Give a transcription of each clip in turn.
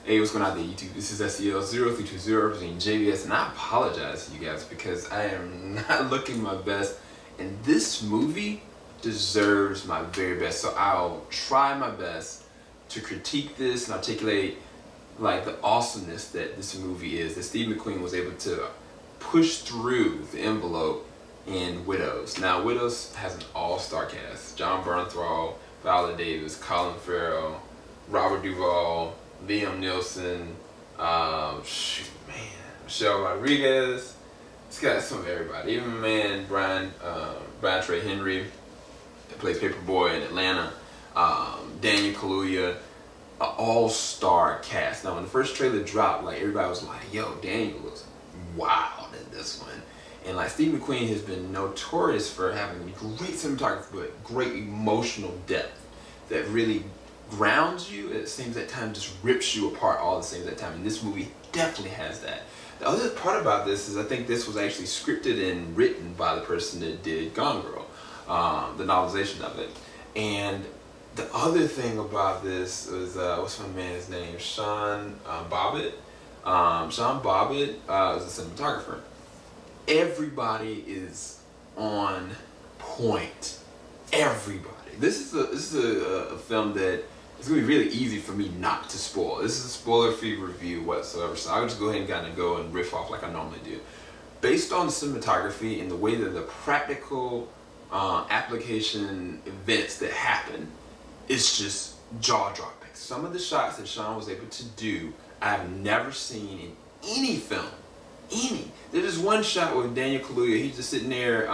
Hey, what's going on there, YouTube? This is SEL0320 representing JBS, and I apologize to you guys because I am not looking my best, and this movie deserves my very best. So I'll try my best to critique this and articulate like the awesomeness that this movie is, that Steve McQueen was able to push through the envelope in WIDOWS. Now, WIDOWS has an all-star cast: John Bernthal, Viola Davis, Colin Farrell, Robert Duvall, Liam Neeson, Michelle Rodriguez. It's got some of everybody. Even my man Brian Trey Henry, that plays Paperboy in Atlanta. Daniel Kaluuya, an all-star cast. Now, when the first trailer dropped, like everybody was like, "Yo, Daniel looks wild in this one." And like Steve McQueen has been notorious for having great cinematography, but great emotional depth that really grounds you at the same time, just rips you apart all at the same time. And this movie definitely has that. The other part about this is I think this was actually scripted and written by the person that did Gone Girl, the novelization of it. And the other thing about this was, what's my man's name? Sean Bobbitt. Sean Bobbitt is a cinematographer. Everybody is on point. Everybody. This is a film that it's gonna be really easy for me not to spoil. This is a spoiler-free review whatsoever, so I'll just go ahead and kind of go and riff off like I normally do. Based on the cinematography and the way that the practical application events that happen, it's just jaw-dropping. Some of the shots that Sean was able to do, I've never seen in any film. There's one shot with Daniel Kaluuya. He's just sitting there.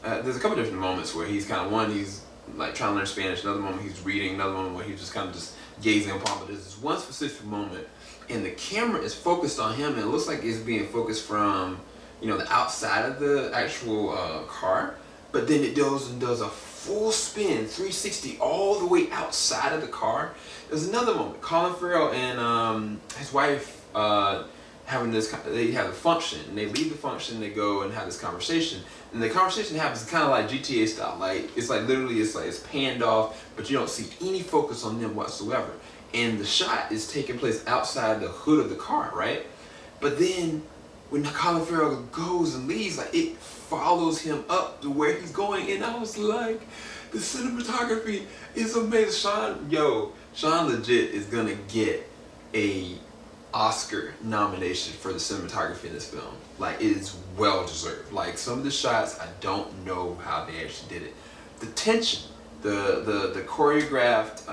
There's a couple different moments where he's he's like trying to learn Spanish. Another moment he's reading. Another moment where he's just kind of just gazing upon. But there's this one specific moment, and the camera is focused on him, and it looks like it's being focused from, the outside of the actual car. But then it goes and does a full spin, 360, all the way outside of the car. There's another moment. Colin Farrell and his wife they have a function, and they leave the function, they go and have this conversation, and the conversation happens kind of like GTA style. Like it's panned off, but you don't see any focus on them whatsoever. And the shot is taking place outside the hood of the car, right? But then when Colin Farrell goes and leaves, like it follows him up to where he's going, and I was like, the cinematography is amazing. Sean legit is gonna get a Oscar nomination for the cinematography in this film. Like, it is well deserved. Like, some of the shots, I don't know how they actually did it. The tension, the choreographed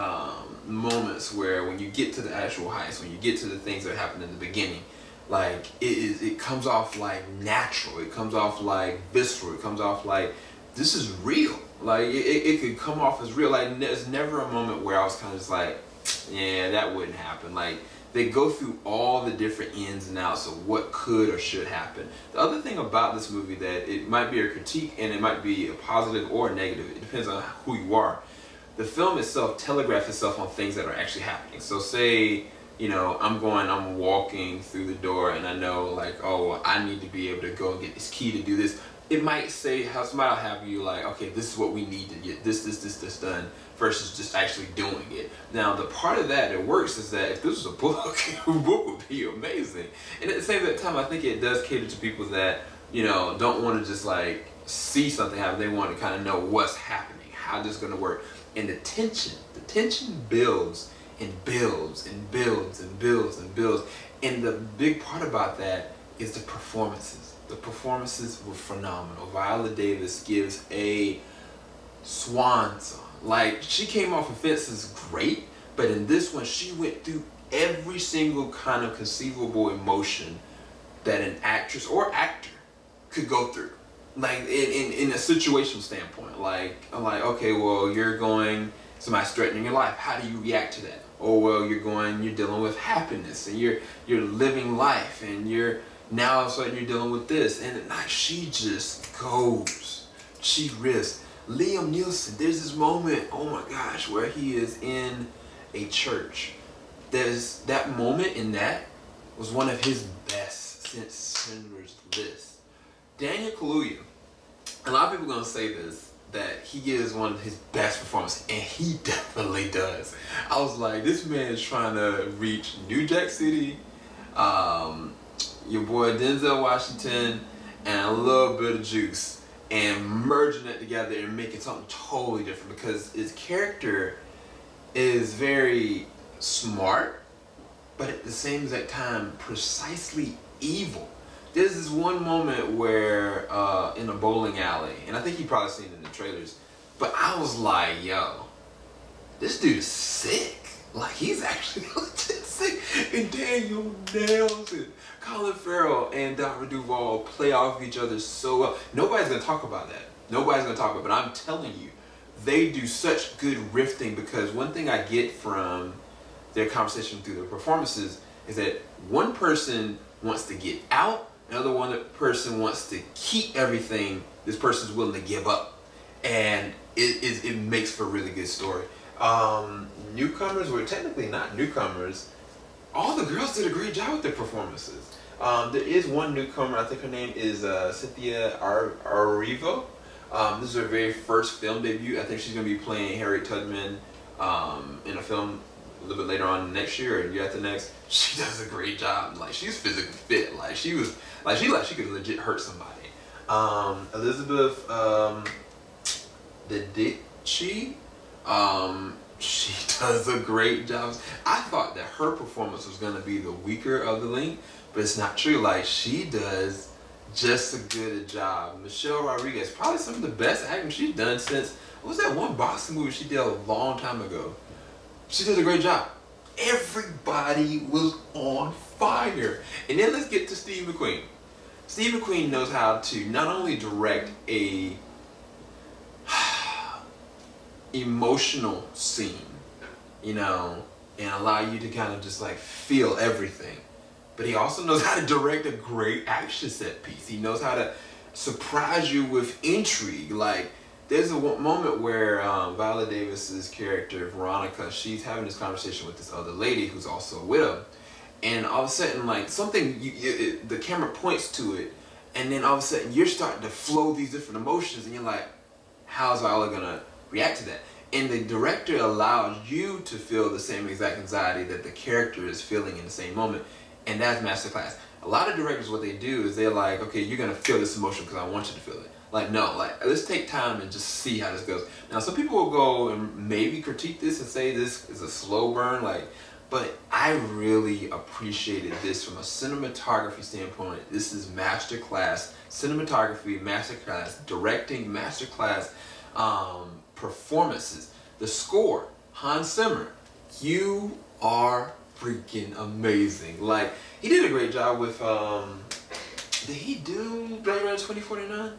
moments where when you get to the actual heist, when you get to the things that happen in the beginning, like it comes off like natural. It comes off like visceral. It comes off like this is real. Like it could come off as real. Like there's never a moment where I was kind of just like, yeah, that wouldn't happen. Like they go through all the different ins and outs of what could or should happen. The other thing about this movie that it might be a critique and it might be a positive or a negative. It depends on who you are. The film itself telegraphs itself on things that are actually happening. So say, I'm walking through the door and I know like, oh, I need to be able to go and get this key to do this. It might say, somebody will have you like, okay, this is what we need to get this done, versus just actually doing it. Now, the part of that works is that if this was a book, the book would be amazing. And at the same time, I think it does cater to people that, don't want to just like see something happen. They want to kind of know what's happening, how this is going to work. And the tension builds and builds and builds and builds and builds. And the big part about that is the performances. The performances were phenomenal. Viola Davis gives a swan song. Like, she came off of Fences great, but in this one, she went through every single kind of conceivable emotion that an actress or actor could go through. Like, in a situational standpoint. Like, I'm like, okay, well, somebody's threatening your life. How do you react to that? Oh, well, you're dealing with happiness, and you're living life, and now all of a sudden you're dealing with this. And like, she just goes. She risks. Liam Neeson, there's this moment, oh my gosh, where he is in a church. There's that moment in that was one of his best since Schindler's List. Daniel Kaluuya, a lot of people are going to say this, that he gives one of his best performances, and he definitely does. I was like, this man is trying to reach New Jack City, your boy Denzel Washington, and a little bit of Juice, and merging it together and making something totally different, because his character is very smart, but at the same exact time precisely evil. There's this one moment where in a bowling alley, and I think you probably seen it in the trailers, but I was like, yo, this dude is sick. Like, he's actually legit sick. And Daniel nails it. Colin Farrell and Dr. Duvall play off each other so well. Nobody's gonna talk about that. Nobody's gonna talk about it, but I'm telling you, they do such good riffing, because one thing I get from their conversation through their performances is that one person wants to get out, another one person wants to keep everything this person's willing to give up, and it makes for a really good story. Newcomers were technically not newcomers. All the girls did a great job with their performances. There is one newcomer, I think her name is Cynthia Erivo. This is her very first film debut. I think she's going to be playing Harriet Tubman in a film a little bit later on next year or the year after next. She does a great job. Like, she's physically fit. Like, she could legit hurt somebody. Elizabeth Dedici, she does a great job. I thought that her performance was going to be the weaker of the link, but it's not true. Like, she does just as good a job. Michelle Rodriguez, probably some of the best acting she's done since, what was that one boxing movie she did a long time ago? She did a great job. Everybody was on fire. And then let's get to Steve McQueen. Steve McQueen knows how to not only direct a emotional scene, you know, and allow you to kind of just like feel everything, but he also knows how to direct a great action set piece. He knows how to surprise you with intrigue. Like, there's a moment where Viola Davis's character Veronica, she's having this conversation with this other lady who's also a widow, and all of a sudden, like, something the camera points to it, and then all of a sudden you're starting to flow these different emotions, and you're like, how's Viola gonna react to that? And the director allows you to feel the same exact anxiety that the character is feeling in the same moment, and that's masterclass. A lot of directors, what they do is they're like, okay, you're gonna feel this emotion because I want you to feel it. Like, no, like, let's take time and just see how this goes. Now, some people will go and maybe critique this and say this is a slow burn, like, but I really appreciated this from a cinematography standpoint. This is masterclass cinematography, masterclass directing, masterclass performances. The score, Hans Zimmer, you are freaking amazing. Like, he did a great job with, did he do Blade Runner 2049?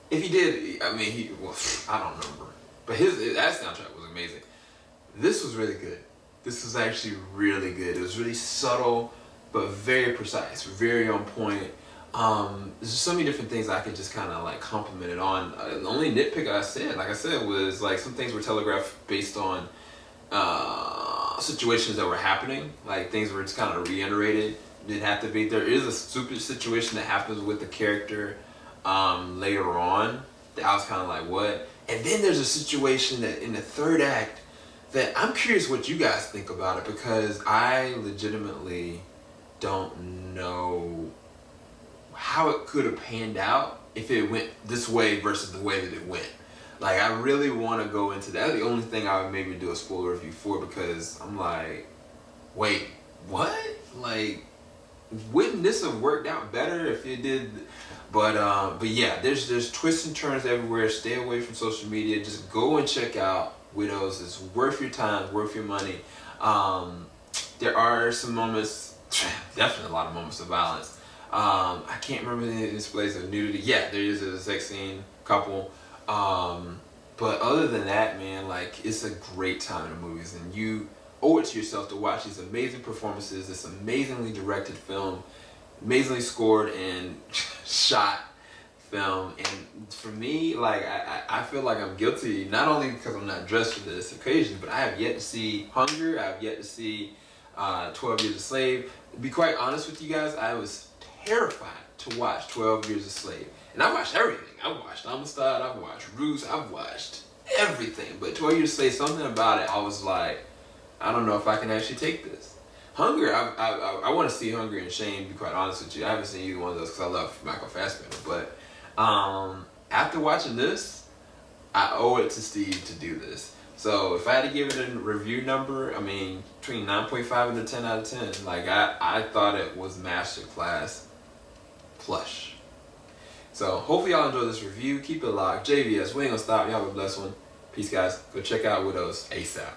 If he did, I mean, well, I don't remember. But that soundtrack was amazing. This was really good. This was actually really good. It was really subtle, but very precise, very on point. There's just so many different things I could just kind of like compliment it on. The only nitpick I said, like I said, was like some things were telegraphed based on situations that were happening. Like, things were just kind of reiterated. Didn't have to be. There is a stupid situation that happens with the character later on that I was kind of like, what? And then there's a situation that in the third act that I'm curious what you guys think about it, because I legitimately don't know how it could have panned out if it went this way versus the way that it went. Like, I really want to go into that. The only thing I would maybe do a spoiler review for, because I'm like, wait, what? Like, wouldn't this have worked out better if it did? But yeah, there's twists and turns everywhere. Stay away from social media. Just go and check out Widows. It's worth your time, worth your money. There are some moments, definitely a lot of moments of violence. I can't remember any displays of nudity. Yeah, there is a sex scene, couple. But other than that, man, like, it's a great time in the movies, and you owe it to yourself to watch these amazing performances, this amazingly directed film, amazingly scored and shot film. And for me, like, I feel like I'm guilty, not only because I'm not dressed for this occasion, but I have yet to see Hunger. I have yet to see 12 Years a Slave. To be quite honest with you guys, I was terrified to watch 12 Years a Slave. And I watched everything. I watched Amistad, I've watched Roots, I've watched everything. But to hear you say something about it, I was like, I don't know if I can actually take this. Hunger, I want to see Hunger and Shame, to be quite honest with you. I haven't seen either one of those because I love Michael Fassbender. But after watching this, I owe it to Steve to do this. So if I had to give it a review number, I mean, between 9.5 and a 10 out of 10. Like, I thought it was masterclass plush. So hopefully y'all enjoy this review. Keep it locked. JVS, we ain't gonna stop. Y'all have a blessed one. Peace, guys. Go check out WIDOWS ASAP.